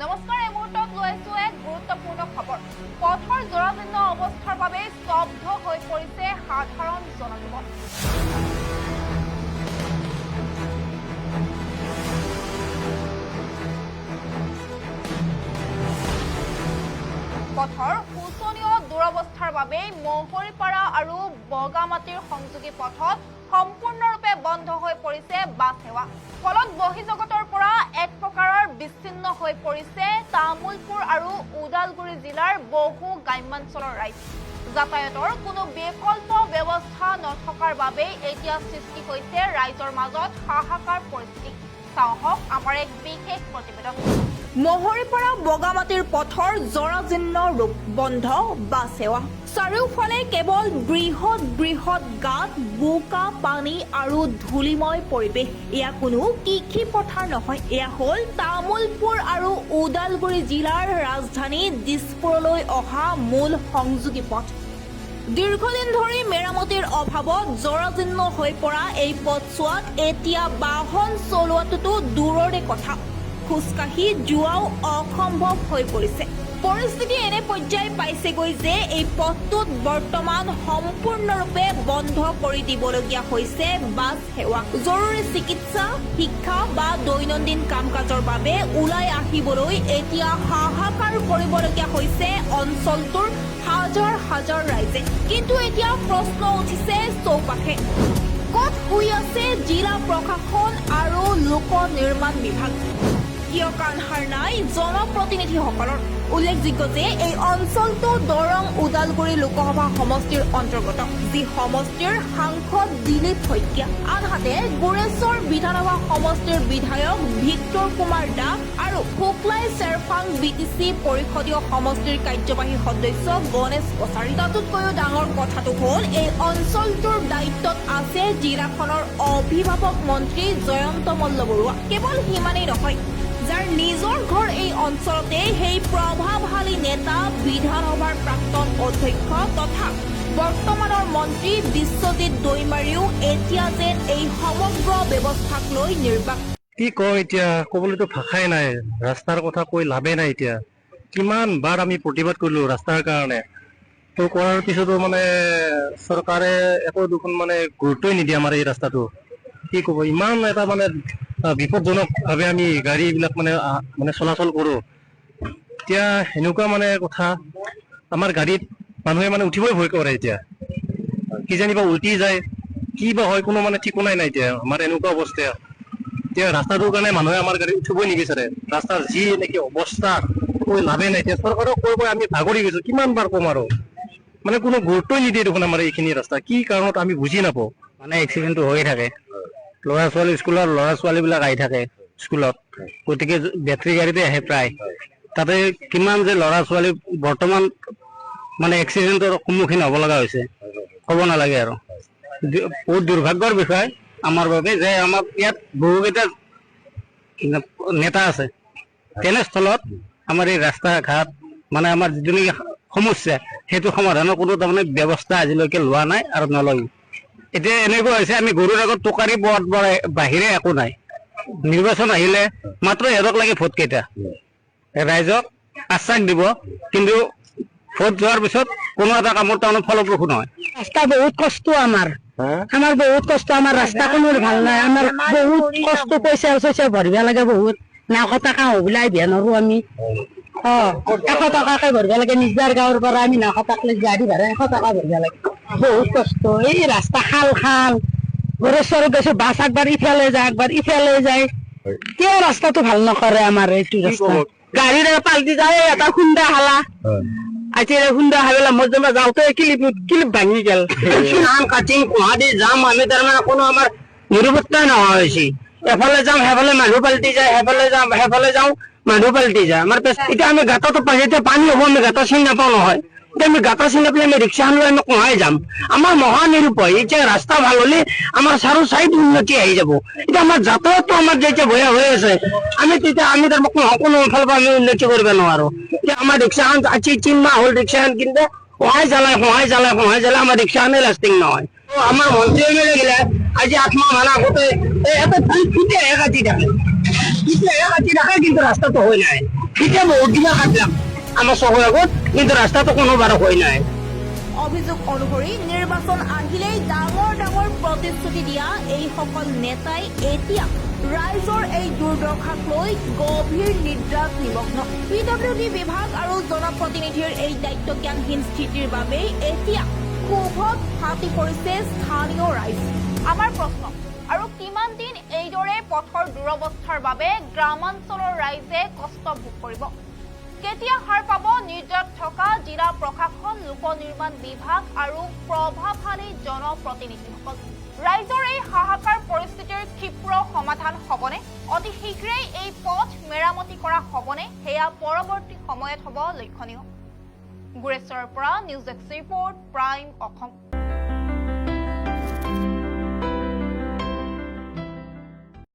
নমস্কাৰ, এই মুহূৰ্তত লৈছো এক গুৰুত্বপূৰ্ণ খবৰ। পথৰ জৰাজীৰ্ণ অৱস্থাৰ বাবে স্তব্ধ হৈ পৰিছে সাধাৰণ জনজীৱন। পথৰ শোচনীয় দুৰৱস্থাৰ বাবে মহৰীপাৰা আৰু বগামাটিৰ সংযোগী পথত সম্পূৰ্ণৰূপে বন্ধ হৈ পৰিছে বাছ সেৱা। ফলত বহিজগতৰ পৰা এক প্ৰকাৰৰ বিচ্ছিন্ন হৈ পৰিছে তামুলপুৰ আৰু ওদালগুৰি জিলাৰ বহু গ্ৰাম্যাঞ্চলৰ ৰাইজ। যাতায়াতৰ কোনো বিকল্প ব্যৱস্থা নথকাৰ বাবেই এতিয়া সৃষ্টি হৈছে ৰাইজৰ মাজত হাহাকাৰ পৰিস্থিতি। চাওক আমাৰ এক বিশেষ প্ৰতিবেদন। মহৰীপাৰা বগামাটিৰ পথৰ জৰাজীৰ্ণ ৰূপ, বন্ধ বাছ সেৱা। চাৰিওফালে কেৱল বৃহৎ বৃহৎ গাঁত, বোকা পানী আৰু ধূলিময় পৰিৱেশ। এয়া কোনো কৃষি পথাৰ নহয়, এয়া হ'ল তামুলপুৰ আৰু ওদালগুৰি জিলাৰ ৰাজধানী দিছপুৰলৈ অহা মূল সংযোগী পথ। দীৰ্ঘদিন ধৰি মেৰামতিৰ অভাৱত জৰাজীৰ্ণ হৈ পৰা এই পথছোৱাত এতিয়া বাহন চলোৱাটোতো দূৰৰে কথা, খোজকাঢ়ি যোৱাও অসম্ভৱ হৈ পৰিছে। পৰিস্থিতি এনে পৰ্যায় পাইছেগৈ যে এই পথটোত বৰ্তমান সম্পূৰ্ণৰূপে বন্ধ কৰি দিবলগীয়া হৈছে বাছ সেৱা। জৰুৰী চিকিৎসা, শিক্ষা বা দৈনন্দিন কাম কাজৰ বাবে ওলাই আহিবলৈ এতিয়া হাহাকাৰ কৰিবলগীয়া হৈছে অঞ্চলটোৰ হাজাৰ হাজাৰ ৰাইজে। কিন্তু এতিয়া প্ৰশ্ন উঠিছে চৌপাশে, ক'ত শুই আছে জিলা প্ৰশাসন আৰু লোক নিৰ্মাণ বিভাগ? কিয় কাণসাৰ নাই জনপ্ৰতিনিধিসকলৰ? উল্লেখযোগ্য যে এই অঞ্চলটো দৰং ওদালগুৰি লোকসভা সমষ্টিৰ অন্তৰ্গত, যি সমষ্টিৰ সাংসদ দিলীপ শইকীয়া, আনহাতে গোৰেশ্বৰ বিধানসভা সমষ্টিৰ বিধায়ক ভিক্টৰ কুমাৰ দাস আৰু শুক্লাই চেৰফাং বিটিচি পৰিষদীয় সমষ্টিৰ কাৰ্যবাহী সদস্য গণেশ কছাৰী। তাতোতকৈও ডাঙৰ কথাটো হ'ল এই অঞ্চলটোৰ দায়িত্বত আছে জিলাখনৰ অভিভাৱক মন্ত্ৰী জয়ন্ত মল্ল বৰুৱা। কেৱল সিমানেই নহয়, যাৰ নিজৰ ঘৰ এই অঞ্চলতে সেই প্ৰভাৱশালী নেতা বিধানসভাৰ প্ৰাক্তন অধ্যক্ষ তথা বৰ্তমানৰ মন্ত্ৰী বিশ্বজিৎ দৈমাৰীও এতিয়া যেন এই সমগ্ৰ ব্যৱস্থাক লৈ নিৰ্বাক। কি কওঁ এতিয়া, ক'বলৈতো ভাষাই নাই। ৰাস্তাৰ কথা কৈ লাভে নাই। এতিয়া কিমান বাৰ আমি প্ৰতিবাদ কৰিলো ৰাস্তাৰ কাৰণে, তো কৰাৰ পিছতো মানে চৰকাৰে একো দুখন মানে গুৰুত্বই নিদিয়ে আমাৰ এই ৰাস্তাটো। কি ক'ব, ইমান এটা মানে বিপদজনক ভাৱে আমি গাড়ীবিলাক মানে চলাচল কৰো। এতিয়া এনেকুৱা মানে কথা, আমাৰ গাড়ীত মানুহে মানে উঠিবই ভয় কৰে। এতিয়া কিজানিবা উল্টি যায়, কি বা হয় কোনো মানে ঠিকনাই নাই। এতিয়া আমাৰ এনেকুৱা অৱস্থা। এতিয়া ৰাস্তাটোৰ কাৰণে মানুহে আমাৰ গাড়ী উঠিবই নিবিচাৰে। ৰাস্তাৰ যি নেকি অৱস্থা কৈ লাভে নাই। এতিয়া চৰকাৰক কৈ আমি ভাগৰি গৈছো, কিমান বাৰ কম আৰু মানে কোনো গুৰুত্বই নিদিয়ে দেখোন আমাৰ এইখিনি ৰাস্তা। কি কাৰণত আমি বুজি নাপাওঁ। মানে এক্সিডেণ্টটো হৈ থাকে, ল'ৰা ছোৱালী স্কুলৰ ল'ৰা ছোৱালী বিলাক আহি থাকে স্কুলত, গতিকে বেটাৰী গাড়ীতে আহে প্ৰায়। তাতে কিমান যে ল'ৰা ছোৱালী বৰ্তমান মানে এক্সিডেণ্টৰ সন্মুখীন হ'ব লগা হৈছে, ক'ব নালাগে আৰু। বহুত দুৰ্ভাগ্যৰ বিষয় আমাৰ বাবে যে আমাৰ ইয়াত বহুকেইটা নেতা আছে, তেনেস্থলত আমাৰ এই ৰাস্তা ঘাট মানে আমাৰ যিটো নেকি সমস্যা, সেইটো সমাধানৰ কোনো তাৰমানে ব্যৱস্থা আজিলৈকে লোৱা নাই আৰু নলয়। এতিয়া এনেকুৱা হৈছে, আমি গৰুৰ আগত টুকাৰি পোৱাৰ বাহিৰে একো নাই। নিৰ্বাচন আহিলে মাত্ৰ সিহঁতক লাগে ভোট কেইটা, ৰাইজক আশ্বাস দিব, কিন্তু ভোট যোৱাৰ পিছত কোনো এটা কামৰ তাৰমানে ফলপ্ৰসূ নহয়। ৰাস্তা বহুত কষ্ট আমাৰ বহুত কষ্ট। আমাৰ ৰাস্তা কোনো ভাল নাই, আমাৰ বহুত কষ্ট, পইচা চইচা ভৰিব লাগে বহুত। 900 টকা হবলৈ আহিব নোৱাৰো আমি। 100 টকাকে ভৰিব লাগে নিজৰ গাঁৱৰ পৰা। আমি 900 টকা গাড়ী ভাড়া 100 টকা ভৰিব লাগে, বহুত কষ্ট। এই ৰাস্তা খাল খাল, গোৰেশ্বৰত গৈছো, বাছ একবাৰ ইফালে যায় একবাৰ ইফালে যায়, কিয় ৰাস্তাটো ভাল নকৰে আমাৰ এইটো ৰাস্তা? গাড়ীৰ পাল্টি যায়, এটা খুন্দা হালা আজি খুন্দা হাবেলা মই যেনিবা যাওঁতে কিলিপ ভাঙি গেল। কাটিং গুৱাহাটী যাম আমি, তাৰমানে কোনো আমাৰ নিৰাপত্তা নোহোৱা হৈছে। এফালে যাম সেইফালে মানুহ পাল্টি যায়, সেইফালে যাম সেইফালে যাওঁ মানুহ পাল্টি যায়। আমাৰ এতিয়া আমি গাঁততো এতিয়া পানী হ'ব, আমি গাঁত চিনি নাপাওঁ নহয়। এতিয়া আমি গাঁত চিনি নাপালে আমি ৰিক্সাখন লৈ আমি কোহাই যাম। আমাৰ মহা নিৰূপায়। এতিয়া ৰাস্তা ভাল হলে আমাৰ চাৰো চাইড উন্নতি আহি যাব। এতিয়া আমাৰ যাতায়াতটো আমাৰ যেতিয়া ভয়া হৈ আছে, আমি তেতিয়া আমি তাৰমানে কোনো ফালৰ পৰা আমি উন্নতি কৰিব নোৱাৰো। এতিয়া আমাৰ ৰিক্সাখন আজি 3 মাহ হ'ল ৰিক্সাখন কিনতে সহায় জ্বালাই আমাৰ ৰিক্সাখনে লাষ্টিং নহয়। আমাৰ মন্ত্ৰী লাগিলে আজি 8 মাহ মান আগতে এটা কাটি থাকে, কিন্তু ৰাস্তাটো হৈ নাই। এতিয়া বহুত কিবা কাটলাম আমাৰ চকুৰ আগত, কিন্তু ৰাস্তাটো কোনোবাৰো হয় নাই। অভিযোগ অনুসৰি নিৰ্বাচন আহিলেই ডাঙৰ ডাঙৰ প্ৰতিশ্ৰুতি দিয়া এইসকল নেতাই এতিয়া ৰাইজৰ এই দুৰ্দশাক লৈ গভীৰ নিদ্ৰাত নিমগ্ন। PWD বিভাগ আৰু জনপ্ৰতিনিধিৰ এই দায়িত্বজ্ঞানহীন স্থিতিৰ বাবেই এতিয়া ক্ষোভত ফাটি পৰিছে স্থানীয় ৰাইজ। আমাৰ প্ৰশ্ন, আৰু কিমান দিন এইদৰে পথৰ দুৰৱস্থাৰ বাবে গ্ৰামাঞ্চলৰ ৰাইজে কষ্ট ভোগ কৰিব? কেতিয়া হাৰ পাব নিদ্ৰাত থকা জিলা প্ৰশাসন, লোক নিৰ্মাণ বিভাগ আৰু প্ৰভাৱশালী জনপ্ৰতিনিধিসকল? ৰাইজৰ এই হাহাকাৰ পৰিস্থিতিৰ ক্ষীপ্ৰ সমাধান হ'বনে? অতি শীঘ্ৰেই এই পথ মেৰামতি কৰা হ'বনে? সেয়া পৰৱৰ্তী সময়ত হ'ব লক্ষণীয়। গুৰেশ্বৰৰ পৰা news desk report, prime Assam.